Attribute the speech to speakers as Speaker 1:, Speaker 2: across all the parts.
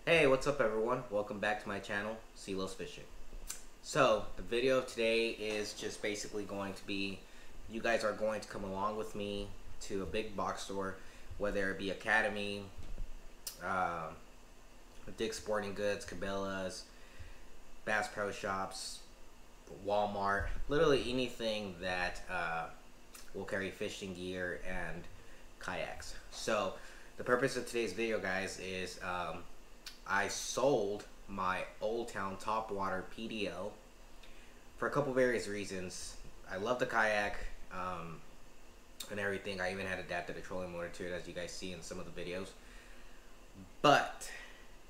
Speaker 1: Hey, what's up everyone? Welcome back to my channel, Sealos Fishing. So, the video of today is just basically going to be, you guys are going to come along with me to a big box store, whether it be Academy, Dick's Sporting Goods, Cabela's, Bass Pro Shops, Walmart, literally anything that will carry fishing gear and kayaks. So, the purpose of today's video, guys, is I sold my Old Town Topwater PDL for a couple various reasons. I love the kayak and everything. I even had adapted a trolling motor to it, as you guys see in some of the videos. But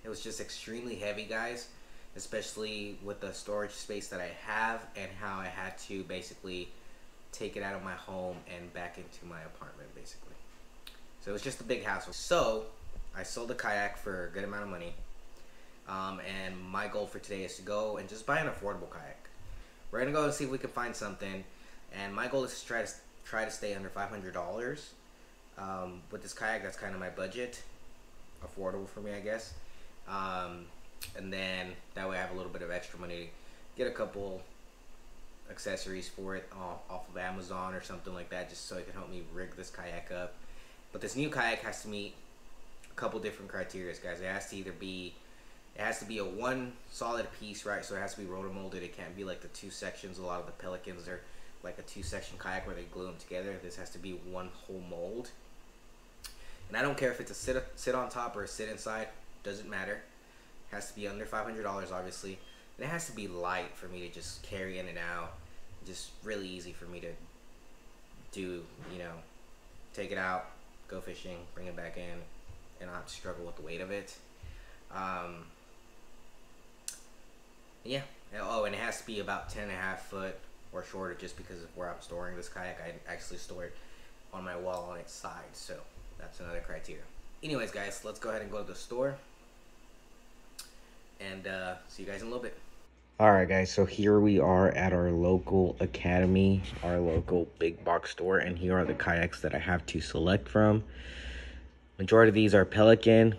Speaker 1: it was just extremely heavy, guys, especially with the storage space that I have and how I had to basically take it out of my home and back into my apartment, basically. So it was just a big hassle. So I sold the kayak for a good amount of money. And my goal for today is to go and just buy an affordable kayak. We're gonna go and see if we can find something, and my goal is to try to stay under $500 with this kayak. That's kind of my budget, affordable for me, I guess. And then that way I have a little bit of extra money to get a couple accessories for it off of Amazon or something like that, just so it can help me rig this kayak up. But this new kayak has to meet a couple different criteria, guys. It has to be a one solid piece, right? So it has to be rotor molded. It can't be like the two sections. A lot of the Pelicans are like a two-section kayak where they glue them together. This has to be one whole mold. And I don't care if it's a sit on top or a sit inside. Doesn't matter. It has to be under $500, obviously. And it has to be light for me to just carry in and out. Just really easy for me to do, you know, take it out, go fishing, bring it back in, and not struggle with the weight of it. Yeah. Oh, and it has to be about 10.5 foot or shorter, just because of where I'm storing this kayak. I actually store it on my wall on its side, so that's another criteria. Anyways, guys, let's go ahead and go to the store and see you guys in a little bit. Alright, guys, so here we are at our local Academy, our local big box store, and here are the kayaks that I have to select from. Majority of these are Pelican.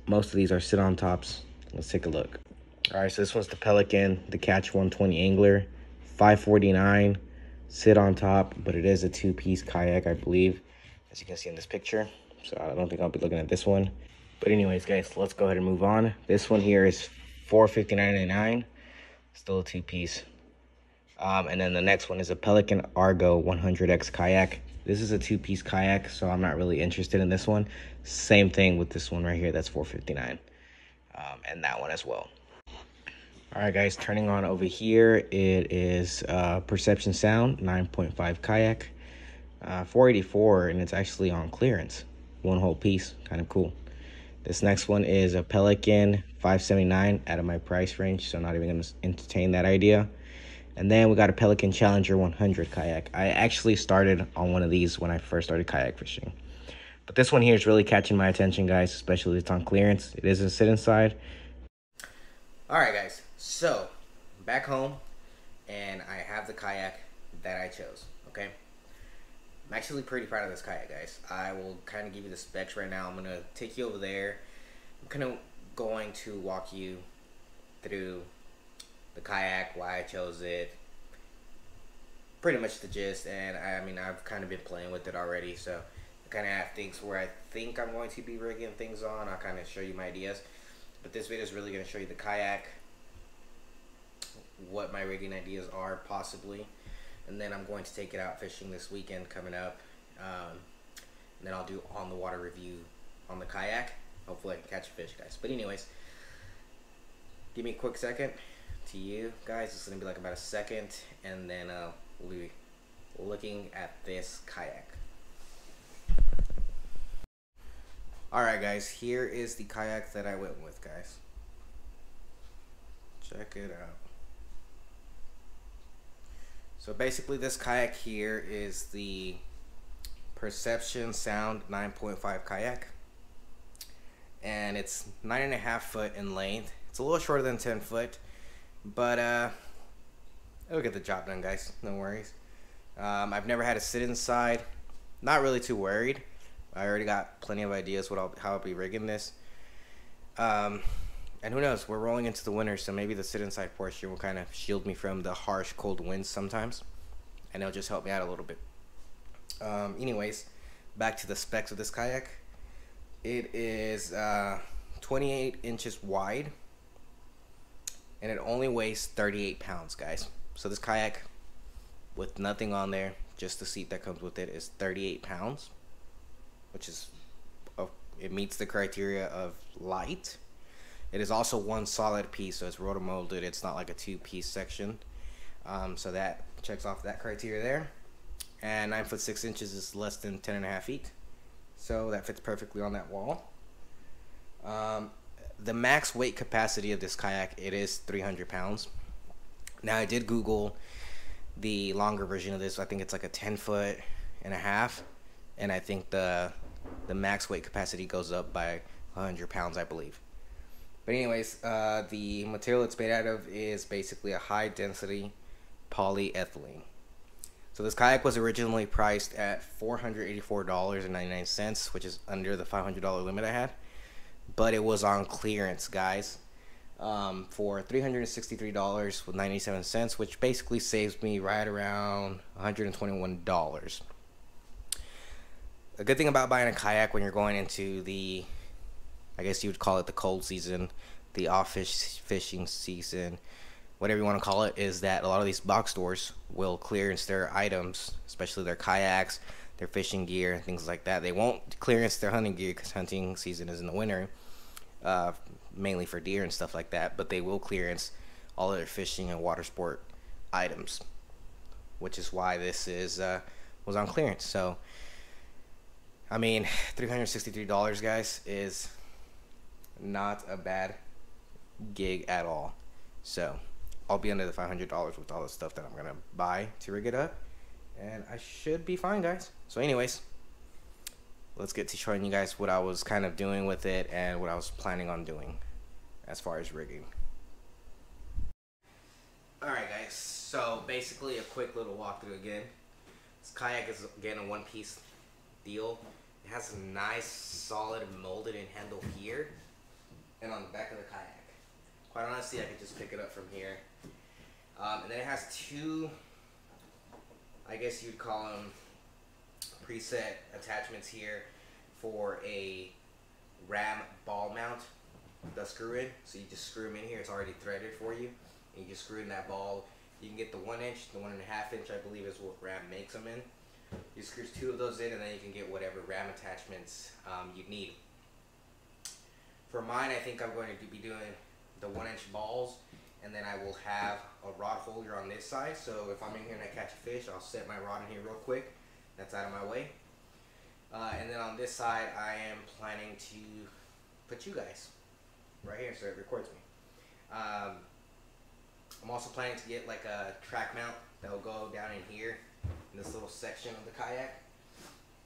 Speaker 1: Most of these are sit on tops. Let's take a look. Alright, so this one's the Pelican, the Catch 120 Angler, $549, sit on top, but it is a two-piece kayak, I believe, as you can see in this picture. So I don't think I'll be looking at this one. But anyways, guys, let's go ahead and move on. This one here is $459.99, still a two-piece. And then the next one is a Pelican Argo 100X kayak. This is a two-piece kayak, so I'm not really interested in this one. Same thing with this one right here, that's $459, and that one as well. Alright, guys, turning on over here, it is Perception Sound 9.5 kayak, $484, and it's actually on clearance, one whole piece, kind of cool. This next one is a Pelican $579, out of my price range, so I'm not even going to entertain that idea. And then we got a Pelican Challenger 100 kayak. I actually started on one of these when I first started kayak fishing, but this one here is really catching my attention, guys, especially it's on clearance. It is a sit inside. Alright, guys, so back home, and I have the kayak that I chose, okay? I'm actually pretty proud of this kayak, guys. I will kind of give you the specs right now. I'm going to take you over there. I'm kind of going to walk you through the kayak, why I chose it, pretty much the gist. And I mean, I've kind of been playing with it already, so I kind of have things where I think I'm going to be rigging things on. I'll kind of show you my ideas. But this video is really going to show you the kayak, what my rigging ideas are possibly, and then I'm going to take it out fishing this weekend coming up, and then I'll do on the water review on the kayak. Hopefully I can catch a fish, guys. But anyways, give me a quick second to you guys. It's going to be like about a second, and then we'll be looking at this kayak. Alright, guys, here is the kayak that I went with, guys. Check it out. So basically this kayak here is the Perception Sound 9.5 kayak. And it's 9.5 foot in length. It's a little shorter than 10 foot. But it'll get the job done, guys. No worries. I've never had to sit inside. Not really too worried. I already got plenty of ideas how I'll be rigging this. And who knows, we're rolling into the winter, so maybe the sit inside portion will kind of shield me from the harsh cold winds sometimes, and it'll just help me out a little bit. Anyways, back to the specs of this kayak. It is 28 inches wide, and it only weighs 38 pounds, guys. So this kayak, with nothing on there, just the seat that comes with it, is 38 pounds, which is, it meets the criteria of light. It is also one solid piece, so it's rotomolded. It's not like a two-piece section. So that checks off that criteria there. And 9 foot 6 inches is less than 10.5 feet. So that fits perfectly on that wall. The max weight capacity of this kayak, it is 300 pounds. Now I did Google the longer version of this. I think it's like a 10.5 foot. And I think the max weight capacity goes up by 100 pounds, I believe. But anyways, the material it's made out of is basically a high density polyethylene. So this kayak was originally priced at $484.99, which is under the $500 limit I had. But it was on clearance, guys, for $363.97, which basically saves me right around $121. A good thing about buying a kayak when you're going into the, I guess you would call it the cold season, the off-fishing season, whatever you want to call it, is that a lot of these box stores will clearance their items, especially their kayaks, their fishing gear, things like that. They won't clearance their hunting gear because hunting season is in the winter, mainly for deer and stuff like that, but they will clearance all of their fishing and water sport items, which is why this is was on clearance. So, I mean, $363, guys, is not a bad gig at all. So I'll be under the $500 with all the stuff that I'm gonna buy to rig it up, and I should be fine, guys. So anyways, let's get to showing you guys what I was kind of doing with it and what I was planning on doing as far as rigging. Alright guys, so basically a quick little walkthrough again. This kayak is again a one-piece deal. It has a nice solid molded in handle here and on the back of the kayak. Quite honestly, I could just pick it up from here. And then it has two, I guess you'd call them preset attachments here for a ram ball mount, the screw in. So you just screw them in here. It's already threaded for you. And you just screw in that ball. You can get the 1 inch, the 1.5 inch, I believe is what ram makes them in. You screw two of those in, and then you can get whatever ram attachments you need. For mine, I think I'm going to be doing the 1 inch balls, and then I will have a rod holder on this side. So if I'm in here and I catch a fish, I'll set my rod in here real quick. That's out of my way. And then on this side, I am planning to put you guys right here so it records me. I'm also planning to get like a track mount that will go down in here in this little section of the kayak.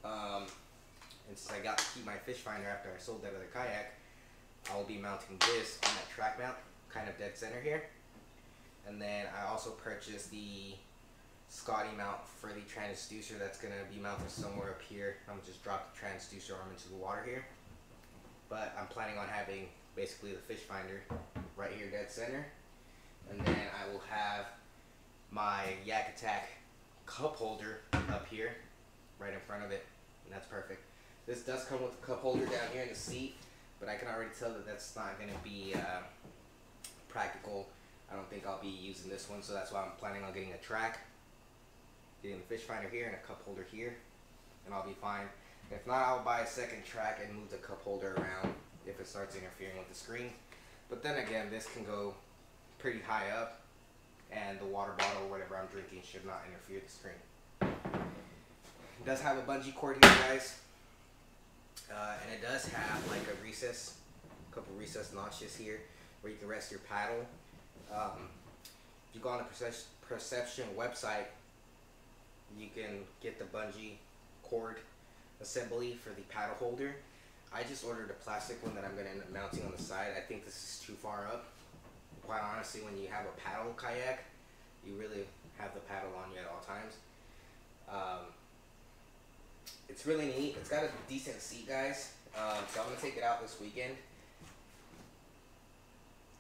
Speaker 1: And since I got to keep my fish finder after I sold that other kayak, I will be mounting this on that track mount, kind of dead center here. And then I also purchased the Scotty mount for the transducer that's going to be mounted somewhere up here. I'm going to just drop the transducer arm into the water here. But I'm planning on having basically the fish finder right here dead center. And then I will have my Yak Attack cup holder up here, right in front of it, and that's perfect. This does come with a cup holder down here in the seat, but I can already tell that that's not going to be practical. I don't think I'll be using this one, so that's why I'm planning on getting a track, getting the fish finder here and a cup holder here, and I'll be fine. If not, I'll buy a second track and move the cup holder around if it starts interfering with the screen. But then again, this can go pretty high up, and the water bottle or whatever I'm drinking should not interfere with the screen. It does have a bungee cord here, guys, and it does have like a couple recess notches here where you can rest your paddle. If you go on the Perception website, you can get the bungee cord assembly for the paddle holder. I just ordered a plastic one that I'm going to end up mounting on the side. I think this is too far up. Quite honestly, when you have a paddle kayak, you really have the paddle on you at all times. It's really neat. It's got a decent seat, guys. So I'm going to take it out this weekend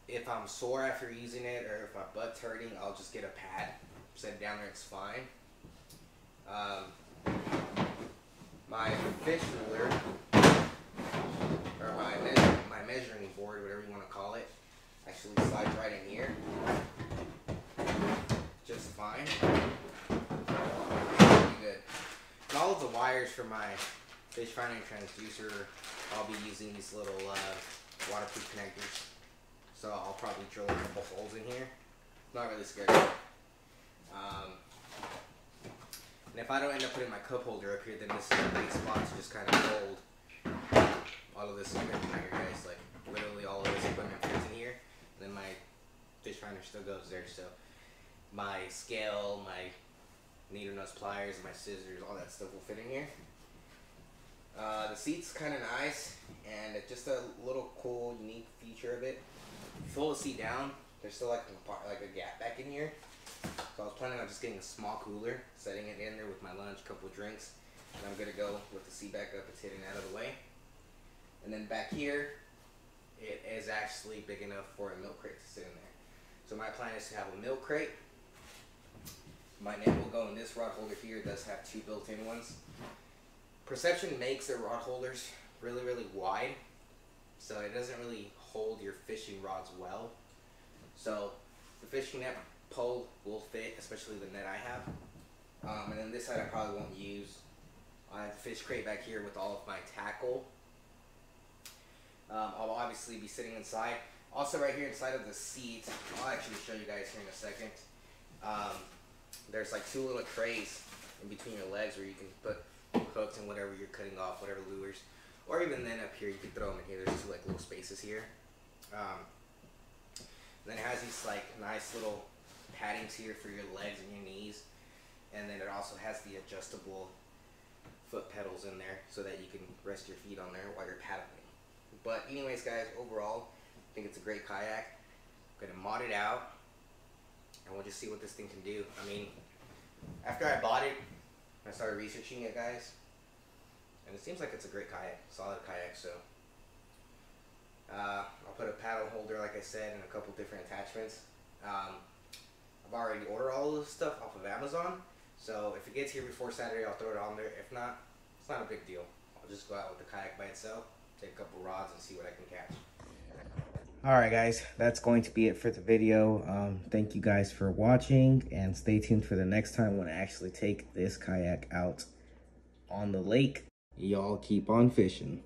Speaker 1: If I'm sore after using it, or if my butt's hurting, I'll just get a pad, set it down there, it's fine. My fish ruler, or my measuring board, whatever you want to call it, actually slides right in here, just fine. Pretty good. And all of the wires for my fish finder and transducer, I'll be using these little waterproof connectors. So I'll probably drill a couple holes in here. Not really scared of it. And if I don't end up putting my cup holder up here, then this is a great spot to just kind of hold all of this equipment out here, guys. Like literally all of this equipment fits in here. And then my fish finder still goes there. So my scale, my needle nose pliers, my scissors, all that stuff will fit in here. The seat's kind of nice, and it's just a little cool, unique feature of it. If you fold the seat down, there's still like a gap back in here. So I was planning on just getting a small cooler, setting it in there with my lunch, couple of drinks, and I'm gonna go with the seat back up. It's hitting out of the way. And then back here, it is actually big enough for a milk crate to sit in there. So my plan is to have a milk crate. My net will go in this rod holder here. It does have two built-in ones. Perception makes their rod holders really, really wide, so it doesn't really hold your fishing rods well. So the fishing net pole will fit, especially the net I have. And then this side I probably won't use. I have the fish crate back here with all of my tackle. I'll obviously be sitting inside. Also right here inside of the seat, I'll actually show you guys here in a second. There's like two little trays in between your legs where you can put hooks and whatever you're cutting off, whatever lures. Or even then up here, you can throw them in here. There's two like little spaces here. Then it has these like nice little paddings here for your legs and your knees. And then it also has the adjustable foot pedals in there so that you can rest your feet on there while you're paddling. But anyways, guys, overall, I think it's a great kayak. I'm gonna mod it out, and we'll just see what this thing can do. I mean, after I bought it, I started researching it, guys, and it seems like it's a great kayak, solid kayak. So I'll put a paddle holder, like I said, and a couple different attachments. I've already ordered all of this stuff off of Amazon, so if it gets here before Saturday, I'll throw it on there. If not, it's not a big deal. I'll just go out with the kayak by itself, take a couple rods, and see what I can catch. Alright guys, that's going to be it for the video. Thank you guys for watching, and stay tuned for the next time when I actually take this kayak out on the lake. Y'all keep on fishing.